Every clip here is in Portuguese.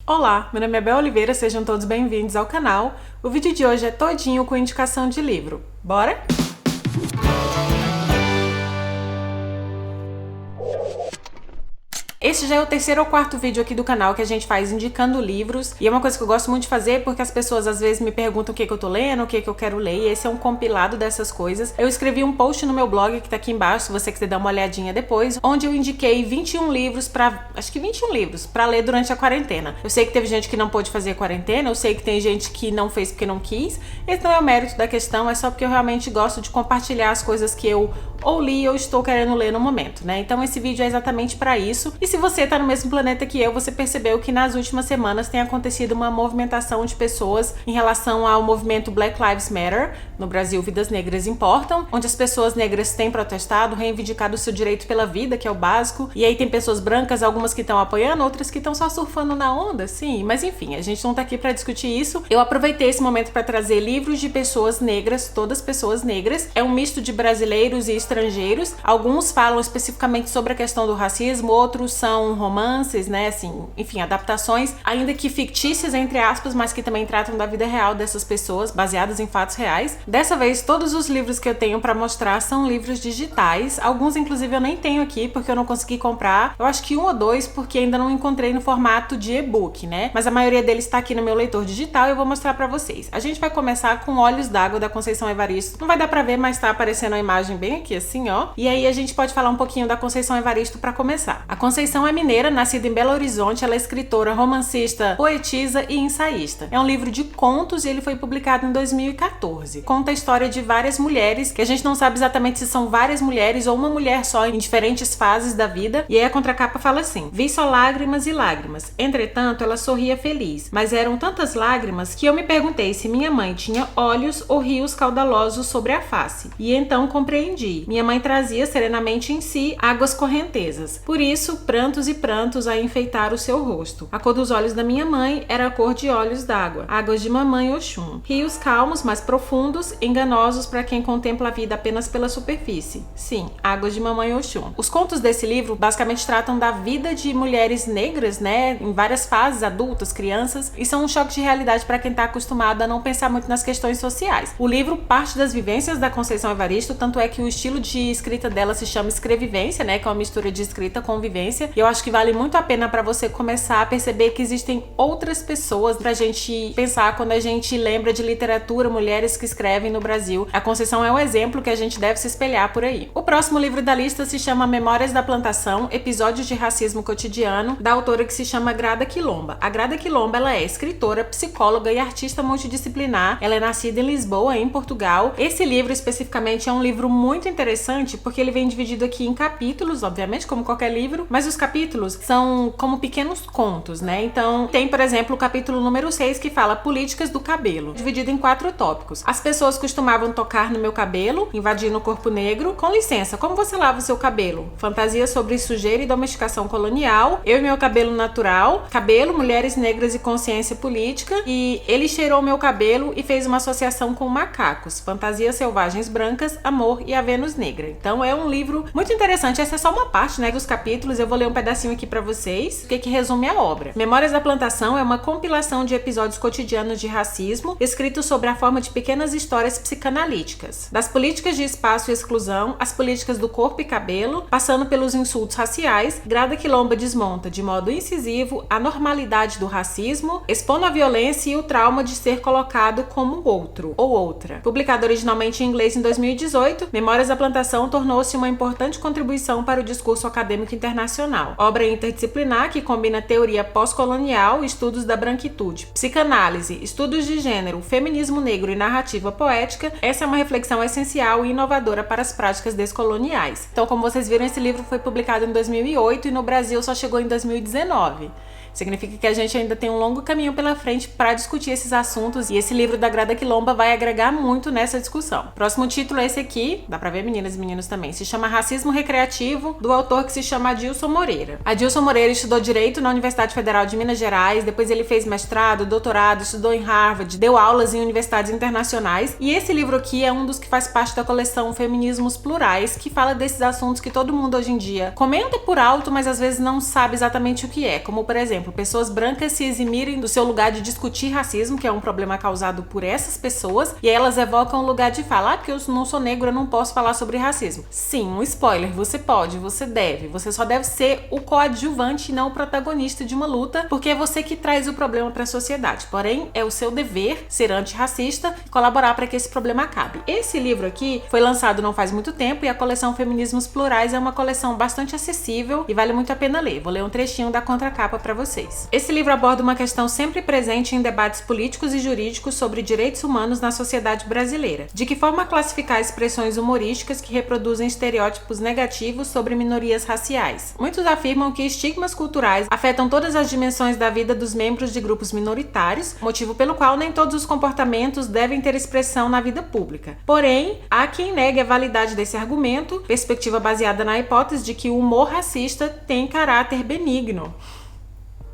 Olá, meu nome é Bel Oliveira, sejam todos bem-vindos ao canal. O vídeo de hoje é todinho com indicação de livro. Bora? Este já é o terceiro ou quarto vídeo aqui do canal que a gente faz indicando livros, e é uma coisa que eu gosto muito de fazer porque as pessoas às vezes me perguntam o que eu tô lendo, o que eu quero ler, e esse é um compilado dessas coisas. Eu escrevi um post no meu blog que tá aqui embaixo, se você quiser dar uma olhadinha depois, onde eu indiquei 21 livros acho que 21 livros pra ler durante a quarentena. Eu sei que teve gente que não pôde fazer a quarentena, eu sei que tem gente que não fez porque não quis, esse não é o mérito da questão, é só porque eu realmente gosto de compartilhar as coisas que eu ou li ou estou querendo ler no momento, né? Então esse vídeo é exatamente pra isso. E se você tá no mesmo planeta que eu, você percebeu que nas últimas semanas tem acontecido uma movimentação de pessoas em relação ao movimento Black Lives Matter, no Brasil Vidas Negras Importam, onde as pessoas negras têm protestado, reivindicado o seu direito pela vida, que é o básico, e aí tem pessoas brancas, algumas que estão apoiando, outras que estão só surfando na onda, sim, mas enfim, a gente não tá aqui pra discutir isso. Eu aproveitei esse momento pra trazer livros de pessoas negras, todas pessoas negras, é um misto de brasileiros e estrangeiros, alguns falam especificamente sobre a questão do racismo, outros são romances, né, assim, enfim, adaptações, ainda que fictícias, entre aspas, mas que também tratam da vida real dessas pessoas, baseadas em fatos reais. Dessa vez, todos os livros que eu tenho pra mostrar são livros digitais, alguns inclusive eu nem tenho aqui, porque eu não consegui comprar, eu acho que um ou dois, porque ainda não encontrei no formato de e-book, né, mas a maioria deles tá aqui no meu leitor digital e eu vou mostrar pra vocês. A gente vai começar com Olhos d'Água, da Conceição Evaristo, não vai dar pra ver, mas tá aparecendo a imagem bem aqui, assim, ó, e aí a gente pode falar um pouquinho da Conceição Evaristo pra começar. A Conceição é mineira, nascida em Belo Horizonte, ela é escritora, romancista, poetisa e ensaísta. É um livro de contos e ele foi publicado em 2014. Conta a história de várias mulheres, que a gente não sabe exatamente se são várias mulheres ou uma mulher só em diferentes fases da vida, e aí a contracapa fala assim: vi só lágrimas e lágrimas, entretanto ela sorria feliz, mas eram tantas lágrimas que eu me perguntei se minha mãe tinha olhos ou rios caudalosos sobre a face, e então compreendi, minha mãe trazia serenamente em si águas correntezas, por isso prantos e prantos a enfeitar o seu rosto. A cor dos olhos da minha mãe era a cor de olhos d'água, águas de mamãe Oxum. Rios calmos, mas profundos, enganosos para quem contempla a vida apenas pela superfície. Sim, águas de mamãe Oxum. Os contos desse livro basicamente tratam da vida de mulheres negras, né, em várias fases, adultas, crianças, e são um choque de realidade para quem tá acostumado a não pensar muito nas questões sociais. O livro parte das vivências da Conceição Evaristo, tanto é que o estilo de escrita dela se chama escrevivência, né, que é uma mistura de escrita com vivência, e eu acho que vale muito a pena para você começar a perceber que existem outras pessoas pra gente pensar quando a gente lembra de literatura, mulheres que escrevem no Brasil. A Conceição é um exemplo que a gente deve se espelhar por aí. O próximo livro da lista se chama Memórias da Plantação, Episódios de Racismo Cotidiano, da autora que se chama Grada Quilomba. A Grada Quilomba, ela é escritora, psicóloga e artista multidisciplinar. Ela é nascida em Lisboa, em Portugal. Esse livro especificamente é um livro muito interessante porque ele vem dividido aqui em capítulos, obviamente, como qualquer livro, mas os capítulos são como pequenos contos, né? Então, tem, por exemplo, o capítulo número 6 que fala Políticas do Cabelo, dividido em 4 tópicos. As pessoas costumavam tocar no meu cabelo, invadindo o corpo negro. Com licença, como você lava o seu cabelo? Fantasia sobre sujeira e domesticação colonial. Eu e meu cabelo natural. Cabelo, mulheres negras e consciência política. E ele cheirou meu cabelo e fez uma associação com macacos. Fantasias selvagens brancas, amor e a Vênus negra. Então, é um livro muito interessante. Essa é só uma parte, né, dos capítulos. Eu vou ler um pedacinho aqui pra vocês, o que resume a obra. Memórias da Plantação é uma compilação de episódios cotidianos de racismo, escritos sobre a forma de pequenas histórias psicanalíticas. Das políticas de espaço e exclusão, às políticas do corpo e cabelo, passando pelos insultos raciais, Grada Quilomba desmonta, de modo incisivo, a normalidade do racismo, expondo a violência e o trauma de ser colocado como outro ou outra. Publicado originalmente em inglês em 2018, Memórias da Plantação tornou-se uma importante contribuição para o discurso acadêmico internacional. Obra interdisciplinar que combina teoria pós-colonial, estudos da branquitude, psicanálise, estudos de gênero, feminismo negro e narrativa poética. Essa é uma reflexão essencial e inovadora para as práticas descoloniais. Então, como vocês viram, esse livro foi publicado em 2008 e no Brasil só chegou em 2019. Significa que a gente ainda tem um longo caminho pela frente para discutir esses assuntos, e esse livro da Grada Quilomba vai agregar muito nessa discussão. Próximo título é esse aqui, dá pra ver, meninas e meninos também, se chama Racismo Recreativo, do autor que se chama Adilson Moreira. Adilson Moreira estudou Direito na Universidade Federal de Minas Gerais, depois ele fez mestrado, doutorado, estudou em Harvard, deu aulas em universidades internacionais, e esse livro aqui é um dos que faz parte da coleção Feminismos Plurais, que fala desses assuntos que todo mundo hoje em dia comenta por alto, mas às vezes não sabe exatamente o que é, como por exemplo, exemplo, pessoas brancas se eximirem do seu lugar de discutir racismo, que é um problema causado por essas pessoas, e aí elas evocam o lugar de falar, porque eu não sou negro, eu não posso falar sobre racismo. Sim, um spoiler, você pode, você deve, você só deve ser o coadjuvante e não o protagonista de uma luta, porque é você que traz o problema para a sociedade. Porém, é o seu dever ser antirracista e colaborar para que esse problema acabe. Esse livro aqui foi lançado não faz muito tempo e a coleção Feminismos Plurais é uma coleção bastante acessível e vale muito a pena ler. Vou ler um trechinho da contracapa para vocês. Esse livro aborda uma questão sempre presente em debates políticos e jurídicos sobre direitos humanos na sociedade brasileira. De que forma classificar expressões humorísticas que reproduzem estereótipos negativos sobre minorias raciais? Muitos afirmam que estigmas culturais afetam todas as dimensões da vida dos membros de grupos minoritários, motivo pelo qual nem todos os comportamentos devem ter expressão na vida pública. Porém, há quem negue a validade desse argumento, perspectiva baseada na hipótese de que o humor racista tem caráter benigno.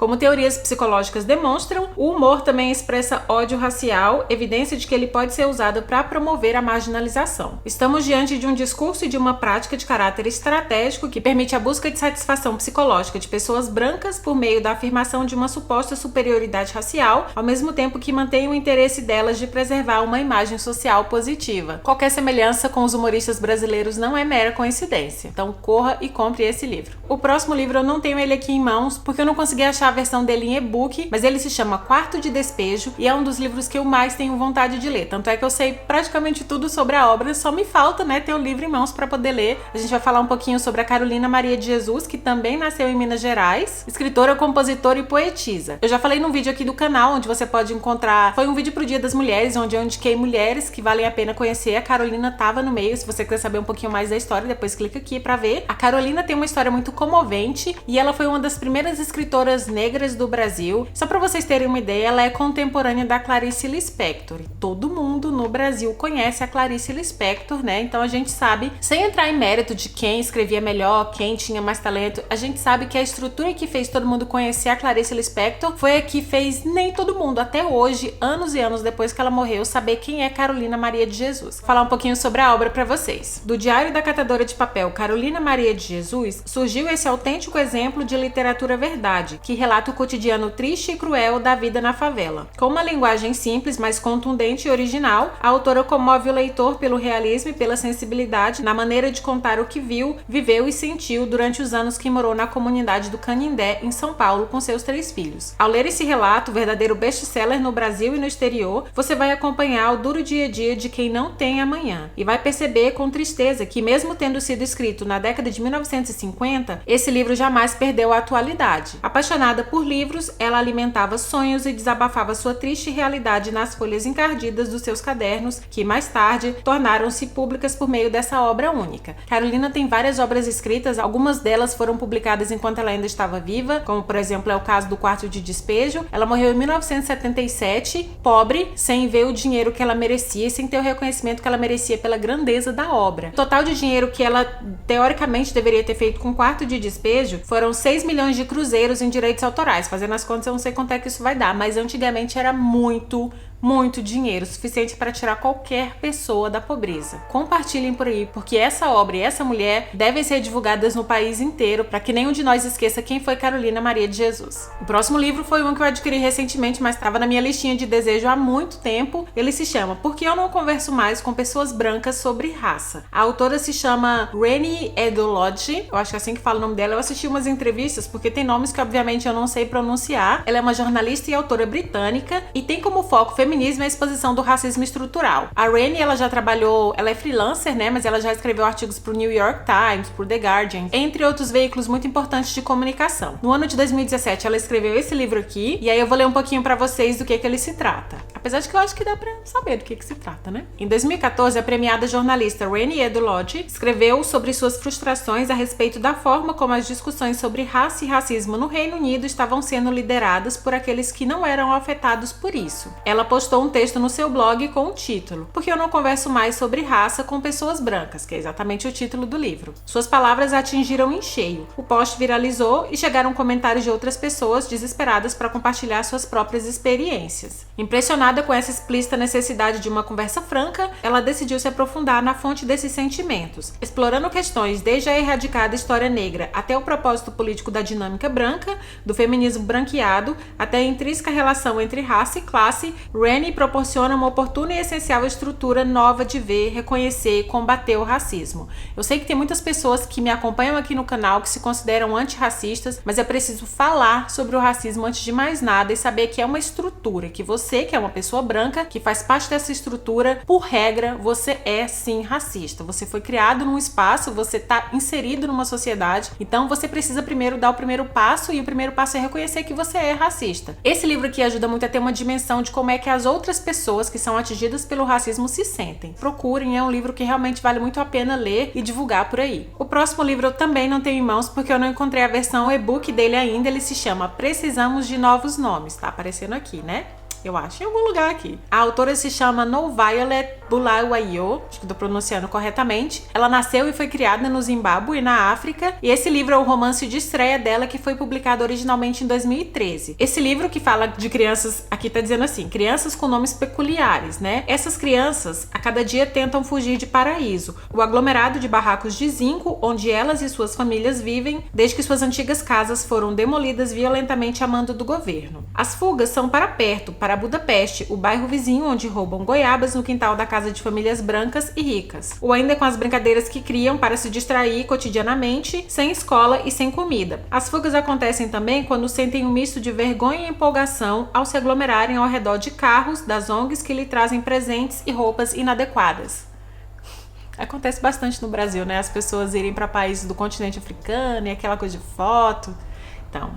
Como teorias psicológicas demonstram, o humor também expressa ódio racial, evidência de que ele pode ser usado para promover a marginalização. Estamos diante de um discurso e de uma prática de caráter estratégico que permite a busca de satisfação psicológica de pessoas brancas por meio da afirmação de uma suposta superioridade racial, ao mesmo tempo que mantém o interesse delas de preservar uma imagem social positiva. Qualquer semelhança com os humoristas brasileiros não é mera coincidência. Então corra e compre esse livro. O próximo livro eu não tenho ele aqui em mãos porque eu não consegui achar a versão dele em e-book, mas ele se chama Quarto de Despejo e é um dos livros que eu mais tenho vontade de ler. Tanto é que eu sei praticamente tudo sobre a obra, só me falta, ter o livro em mãos para poder ler. A gente vai falar um pouquinho sobre a Carolina Maria de Jesus, que também nasceu em Minas Gerais, escritora, compositora e poetisa. Eu já falei num vídeo aqui do canal, onde você pode encontrar, foi um vídeo pro Dia das Mulheres, onde eu indiquei mulheres que valem a pena conhecer. A Carolina tava no meio. Se você quiser saber um pouquinho mais da história, depois clica aqui pra ver. A Carolina tem uma história muito comovente e ela foi uma das primeiras escritoras negras do Brasil. Só pra vocês terem uma ideia, ela é contemporânea da Clarice Lispector. E todo mundo no Brasil conhece a Clarice Lispector, Então a gente sabe, sem entrar em mérito de quem escrevia melhor, quem tinha mais talento, a gente sabe que a estrutura que fez todo mundo conhecer a Clarice Lispector foi a que fez nem todo mundo, até hoje, anos e anos depois que ela morreu, saber quem é Carolina Maria de Jesus. Vou falar um pouquinho sobre a obra pra vocês. Do Diário da Catadora de Papel Carolina Maria de Jesus, surgiu esse autêntico exemplo de literatura verdade, que relata o cotidiano triste e cruel da vida na favela. Com uma linguagem simples, mas contundente e original, a autora comove o leitor pelo realismo e pela sensibilidade na maneira de contar o que viu, viveu e sentiu durante os anos que morou na comunidade do Canindé, em São Paulo, com seus 3 filhos. Ao ler esse relato, verdadeiro best-seller no Brasil e no exterior, você vai acompanhar o duro dia a dia de quem não tem amanhã e vai perceber com tristeza que, mesmo tendo sido escrito na década de 1950, esse livro jamais perdeu a atualidade. Apaixonada por livros, ela alimentava sonhos e desabafava sua triste realidade nas folhas encardidas dos seus cadernos, que mais tarde tornaram-se públicas por meio dessa obra única. Carolina tem várias obras escritas, algumas delas foram publicadas enquanto ela ainda estava viva, como por exemplo é o caso do Quarto de Despejo. Ela morreu em 1977, pobre, sem ver o dinheiro que ela merecia e sem ter o reconhecimento que ela merecia pela grandeza da obra. O total de dinheiro que ela teoricamente deveria ter feito com Quarto de Despejo foram 6 milhões de cruzeiros em direitos autorais. Fazendo as contas, eu não sei quanto é que isso vai dar, mas antigamente era muito dinheiro, suficiente para tirar qualquer pessoa da pobreza. Compartilhem por aí, porque essa obra e essa mulher devem ser divulgadas no país inteiro, para que nenhum de nós esqueça quem foi Carolina Maria de Jesus. O próximo livro foi um que eu adquiri recentemente, mas estava na minha listinha de desejo há muito tempo. Ele se chama Por que eu não converso mais com pessoas brancas sobre raça? A autora se chama Reni Eddo-Lodge, eu acho que é assim que fala o nome dela. Eu assisti umas entrevistas, porque tem nomes que obviamente eu não sei pronunciar. Ela é uma jornalista e autora britânica e tem como foco feminismo e a exposição do racismo estrutural. A Reni, ela já trabalhou, ela é freelancer, mas ela já escreveu artigos pro New York Times, pro The Guardian, entre outros veículos muito importantes de comunicação. No ano de 2017, ela escreveu esse livro aqui, e aí eu vou ler um pouquinho pra vocês do que ele se trata. Apesar de que eu acho que dá pra saber do que se trata, Em 2014, a premiada jornalista Reni Eddo-Lodge escreveu sobre suas frustrações a respeito da forma como as discussões sobre raça e racismo no Reino Unido estavam sendo lideradas por aqueles que não eram afetados por isso. Ela postou um texto no seu blog com o título Por que eu não converso mais sobre raça com pessoas brancas, que é exatamente o título do livro. Suas palavras a atingiram em cheio. O post viralizou e chegaram comentários de outras pessoas desesperadas para compartilhar suas próprias experiências. Impressionada Impressionada com essa explícita necessidade de uma conversa franca, ela decidiu se aprofundar na fonte desses sentimentos, explorando questões desde a erradicada história negra até o propósito político da dinâmica branca, do feminismo branqueado, até a intrínseca relação entre raça e classe. Rennie proporciona uma oportuna e essencial estrutura nova de ver, reconhecer e combater o racismo. Eu sei que tem muitas pessoas que me acompanham aqui no canal que se consideram antirracistas, mas eu preciso falar sobre o racismo antes de mais nada e saber que é uma estrutura, que você, que é uma pessoa branca, que faz parte dessa estrutura, por regra, você é sim racista. Você foi criado num espaço, você está inserido numa sociedade, então você precisa primeiro dar o primeiro passo, e o primeiro passo é reconhecer que você é racista. Esse livro aqui ajuda muito a ter uma dimensão de como é que as outras pessoas que são atingidas pelo racismo se sentem. Procurem, é um livro que realmente vale muito a pena ler e divulgar por aí. O próximo livro eu também não tenho em mãos porque eu não encontrei a versão e-book dele ainda. Ele se chama Precisamos de Novos Nomes, tá aparecendo aqui, né? Eu acho, em algum lugar aqui. A autora se chama Noviolet Bulawayo, acho que estou pronunciando corretamente. Ela nasceu e foi criada no Zimbábue, na África, e esse livro é o romance de estreia dela, que foi publicado originalmente em 2013. Esse livro que fala de crianças, aqui tá dizendo assim, crianças com nomes peculiares, né? Essas crianças, a cada dia tentam fugir de Paraíso, o aglomerado de barracos de zinco, onde elas e suas famílias vivem, desde que suas antigas casas foram demolidas violentamente a mando do governo. As fugas são para perto, para Budapeste, o bairro vizinho onde roubam goiabas no quintal da casa de famílias brancas e ricas. Ou ainda com as brincadeiras que criam para se distrair cotidianamente, sem escola e sem comida. As fugas acontecem também quando sentem um misto de vergonha e empolgação ao se aglomerarem ao redor de carros das ONGs que lhe trazem presentes e roupas inadequadas. Acontece bastante no Brasil, né? As pessoas irem para países do continente africano e aquela coisa de foto. Então,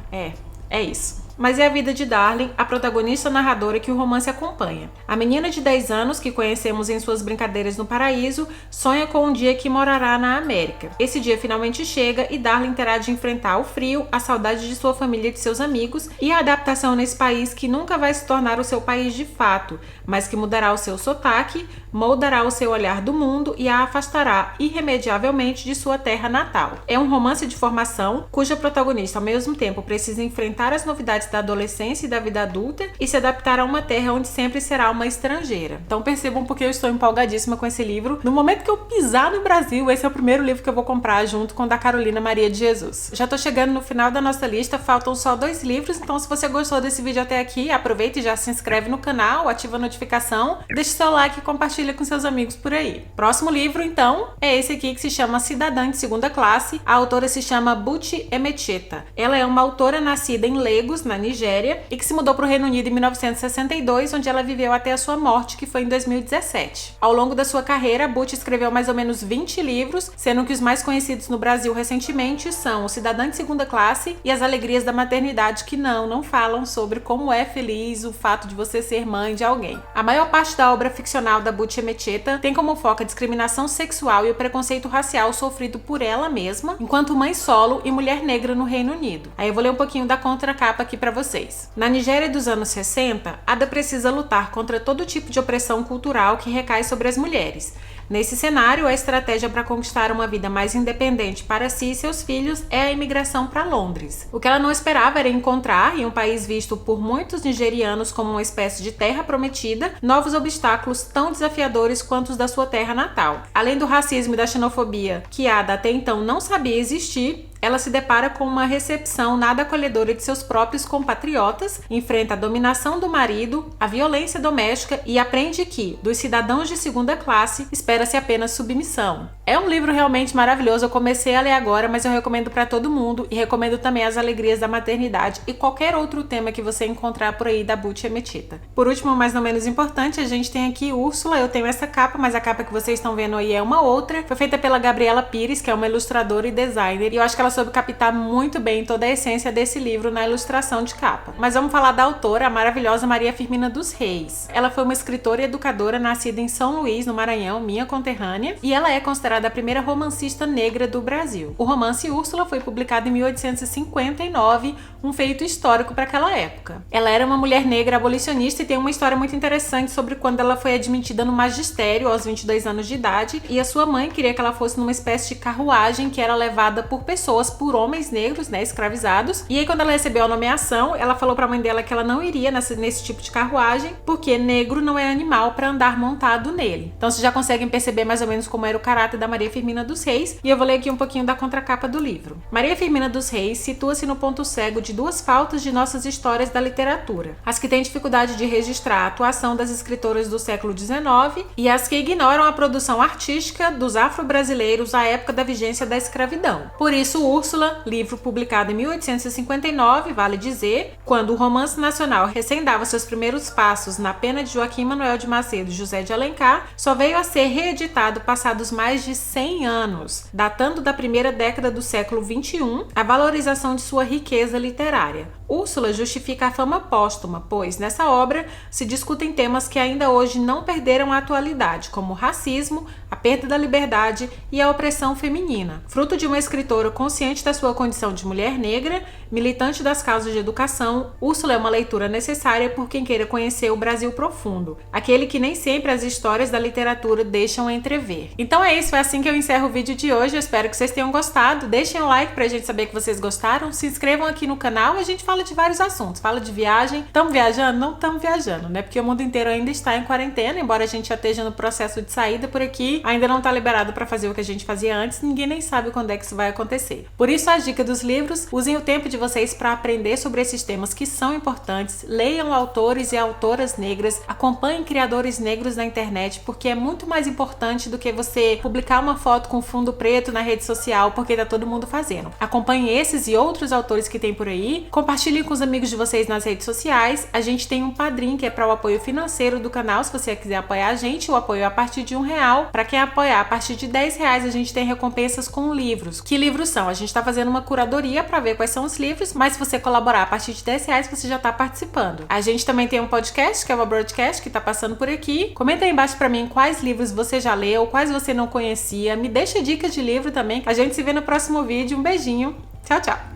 é isso. Mas é a vida de Darling, a protagonista narradora que o romance acompanha. A menina de 10 anos, que conhecemos em suas brincadeiras no paraíso, sonha com um dia que morará na América. Esse dia finalmente chega e Darling terá de enfrentar o frio, a saudade de sua família e de seus amigos e a adaptação nesse país que nunca vai se tornar o seu país de fato, mas que mudará o seu sotaque, moldará o seu olhar do mundo e a afastará irremediavelmente de sua terra natal. É um romance de formação, cuja protagonista ao mesmo tempo precisa enfrentar as novidades da adolescência e da vida adulta e se adaptar a uma terra onde sempre será uma estrangeira. Então percebam porque eu estou empolgadíssima com esse livro. No momento que eu pisar no Brasil, esse é o primeiro livro que eu vou comprar junto com o da Carolina Maria de Jesus. Já tô chegando no final da nossa lista, faltam só 2 livros, então se você gostou desse vídeo até aqui, aproveita e já se inscreve no canal, ativa a notificação, deixa seu like e compartilha com seus amigos por aí. Próximo livro, então, é esse aqui que se chama Cidadã de Segunda Classe. A autora se chama Buchi Emecheta. Ela é uma autora nascida em Lagos, na Nigéria, e que se mudou para o Reino Unido em 1962, onde ela viveu até a sua morte, que foi em 2017. Ao longo da sua carreira, Buchi escreveu mais ou menos 20 livros, sendo que os mais conhecidos no Brasil recentemente são O Cidadã de Segunda Classe e As Alegrias da Maternidade, que não falam sobre como é feliz o fato de você ser mãe de alguém. A maior parte da obra ficcional da Buchi Emecheta tem como foco a discriminação sexual e o preconceito racial sofrido por ela mesma, enquanto mãe solo e mulher negra no Reino Unido. Aí eu vou ler um pouquinho da contracapa aqui para vocês. Na Nigéria dos anos 60, Ada precisa lutar contra todo tipo de opressão cultural que recai sobre as mulheres. Nesse cenário, a estratégia para conquistar uma vida mais independente para si e seus filhos é a imigração para Londres. O que ela não esperava era encontrar, em um país visto por muitos nigerianos como uma espécie de terra prometida, novos obstáculos tão desafiadores quanto os da sua terra natal. Além do racismo e da xenofobia que Ada até então não sabia existir, ela se depara com uma recepção nada acolhedora de seus próprios compatriotas, enfrenta a dominação do marido, a violência doméstica e aprende que, dos cidadãos de segunda classe, espera-se apenas submissão. É um livro realmente maravilhoso, eu comecei a ler agora, mas eu recomendo para todo mundo e recomendo também As Alegrias da Maternidade e qualquer outro tema que você encontrar por aí da Buchi Emecheta. Por último, mas não menos importante, a gente tem aqui Úrsula. Eu tenho essa capa, mas a capa que vocês estão vendo aí é uma outra. Foi feita pela Gabriela Pires, que é uma ilustradora e designer, e eu acho que ela soube captar muito bem toda a essência desse livro na ilustração de capa. Mas vamos falar da autora, a maravilhosa Maria Firmina dos Reis. Ela foi uma escritora e educadora nascida em São Luís, no Maranhão, minha conterrânea, e ela é considerada a primeira romancista negra do Brasil. O romance Úrsula foi publicado em 1859, um feito histórico para aquela época. Ela era uma mulher negra abolicionista e tem uma história muito interessante sobre quando ela foi admitida no magistério aos 22 anos de idade, e a sua mãe queria que ela fosse numa espécie de carruagem que era levada por pessoas pessoas por homens negros, né, escravizados. E aí quando ela recebeu a nomeação, ela falou pra mãe dela que ela não iria nesse tipo de carruagem, porque negro não é animal pra andar montado nele. Então vocês já conseguem perceber mais ou menos como era o caráter da Maria Firmina dos Reis, e eu vou ler aqui um pouquinho da contracapa do livro. Maria Firmina dos Reis situa-se no ponto cego de duas faltas de nossas histórias da literatura: as que têm dificuldade de registrar a atuação das escritoras do século XIX e as que ignoram a produção artística dos afro-brasileiros à época da vigência da escravidão. Por isso, Úrsula, livro publicado em 1859, vale dizer, quando o romance nacional recém dava seus primeiros passos na pena de Joaquim Manuel de Macedo e José de Alencar, só veio a ser reeditado passados mais de 100 anos, datando da primeira década do século XXI, a valorização de sua riqueza literária. Úrsula justifica a fama póstuma, pois nessa obra se discutem temas que ainda hoje não perderam a atualidade, como o racismo, a perda da liberdade e a opressão feminina. Fruto de uma escritora consciente da sua condição de mulher negra, militante das causas de educação, Úrsula é uma leitura necessária por quem queira conhecer o Brasil profundo, aquele que nem sempre as histórias da literatura deixam entrever. Então é isso, é assim que eu encerro o vídeo de hoje. Eu espero que vocês tenham gostado. Deixem um like pra gente saber que vocês gostaram, se inscrevam aqui no canal, a gente fala de vários assuntos, fala de viagem. Estamos viajando? Não estamos viajando, né? Porque o mundo inteiro ainda está em quarentena, embora a gente já esteja no processo de saída por aqui, ainda não está liberado para fazer o que a gente fazia antes, ninguém nem sabe quando é que isso vai acontecer. Por isso, a dica dos livros: usem o tempo de vocês para aprender sobre esses temas que são importantes, leiam autores e autoras negras, acompanhem criadores negros na internet, porque é muito mais importante do que você publicar uma foto com fundo preto na rede social, porque tá todo mundo fazendo. Acompanhem esses e outros autores que tem por aí, compartilhem com os amigos de vocês nas redes sociais. A gente tem um Padrim, que é para o apoio financeiro do canal, se você quiser apoiar a gente. O apoio é a partir de R$1. Para quem apoiar a partir de R$10, a gente tem recompensas com livros. Que livros são? A gente tá fazendo uma curadoria para ver quais são os livros, mas se você colaborar a partir de R$10, você já tá participando. A gente também tem um podcast, que é o Broadcast, que tá passando por aqui. Comenta aí embaixo para mim quais livros você já leu, quais você não conhecia. Me deixa dicas de livro também. A gente se vê no próximo vídeo. Um beijinho. Tchau, tchau!